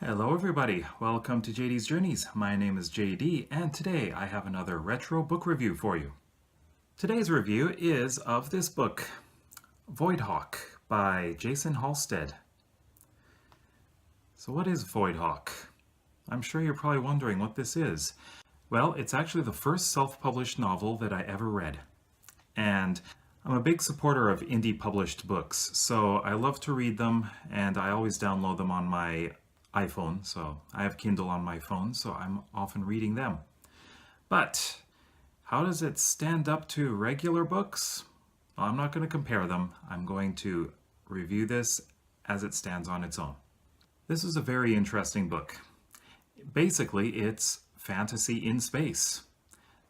Hello everybody, welcome to JD's Journeys. My name is JD and today I have another retro book review for you. Today's review is of this book, Voidhawk by Jason Halstead. So what is Voidhawk? I'm sure you're probably wondering what this is. Well, it's actually the first self-published novel that I ever read. And I'm a big supporter of indie published books, so I love to read them and I always download them on my iPhone, so I have Kindle on my phone, so I'm often reading them. But how does it stand up to regular books? Well, I'm not going to compare them. I'm going to review this as it stands on its own. This is a very interesting book. Basically, it's fantasy in space.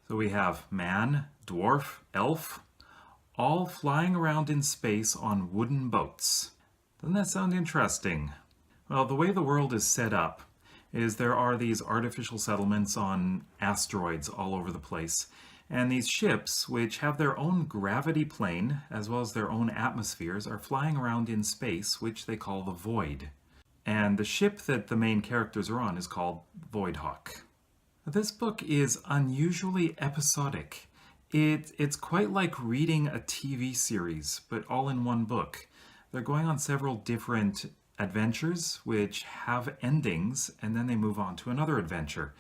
So we have man, dwarf, elf, all flying around in space on wooden boats. Doesn't that sound interesting? Well, the way the world is set up is there are these artificial settlements on asteroids all over the place. And these ships, which have their own gravity plane as well as their own atmospheres, are flying around in space, which they call the Void. And the ship that the main characters are on is called Voidhawk. This book is unusually episodic. It's quite like reading a TV series, but all in one book. They're going on several different adventures which have endings and then they move on to another adventure.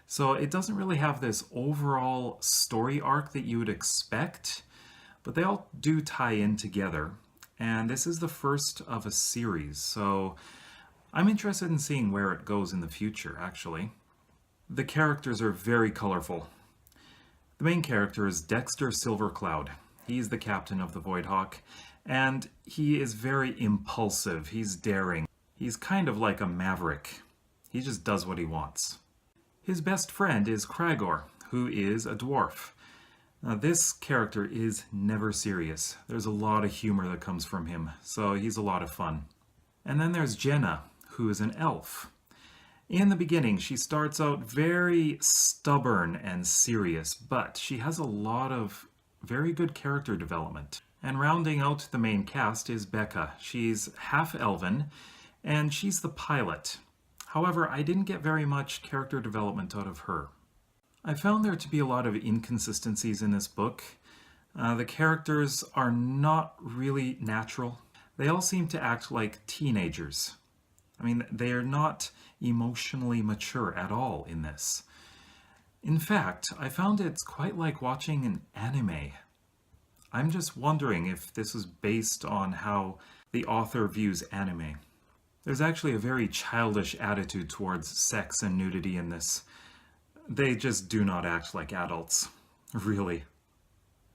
So it doesn't really have this overall story arc that you would expect, but they all do tie in together. And this is the first of a series, so I'm interested in seeing where it goes in the future, actually. The characters are very colorful. The main character is Dexter Silvercloud. He's the captain of the Voidhawk. And he is very impulsive, he's daring. He's kind of like a maverick. He just does what he wants. His best friend is Kragor, who is a dwarf. Now this character is never serious. There's a lot of humor that comes from him, so he's a lot of fun. And then there's Jenna, who is an elf. In the beginning, she starts out very stubborn and serious, but she has a lot of very good character development. And rounding out the main cast is Becca. She's half elven, and she's the pilot. However, I didn't get very much character development out of her. I found there to be a lot of inconsistencies in this book. The characters are not really natural. They all seem to act like teenagers. I mean, they are not emotionally mature at all in this. In fact, I found it's quite like watching an anime. I'm just wondering if this is based on how the author views anime. There's actually a very childish attitude towards sex and nudity in this. They just do not act like adults, really.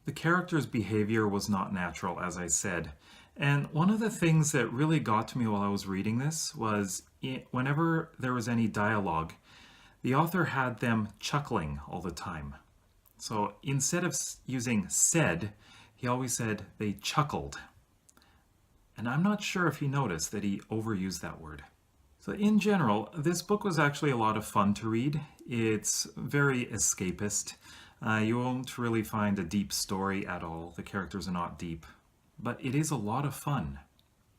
The character's behavior was not natural, as I said. And one of the things that really got to me while I was reading this was whenever there was any dialogue, the author had them chuckling all the time. So instead of using said, he always said they chuckled. And I'm not sure if he noticed that he overused that word. So in general, this book was actually a lot of fun to read. It's very escapist. You won't really find a deep story at all. The characters are not deep. But it is a lot of fun.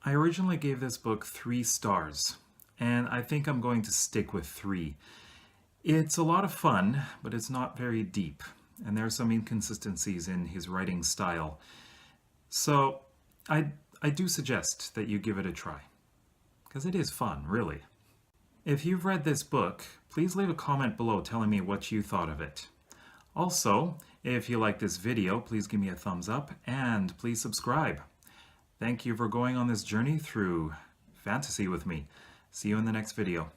I originally gave this book 3 stars, and I think I'm going to stick with 3. It's a lot of fun, but it's not very deep. And there are some inconsistencies in his writing style. So I do suggest that you give it a try, because it is fun, really. If you've read this book, please leave a comment below telling me what you thought of it. Also, if you like this video, please give me a thumbs up and please subscribe. Thank you for going on this journey through fantasy with me. See you in the next video.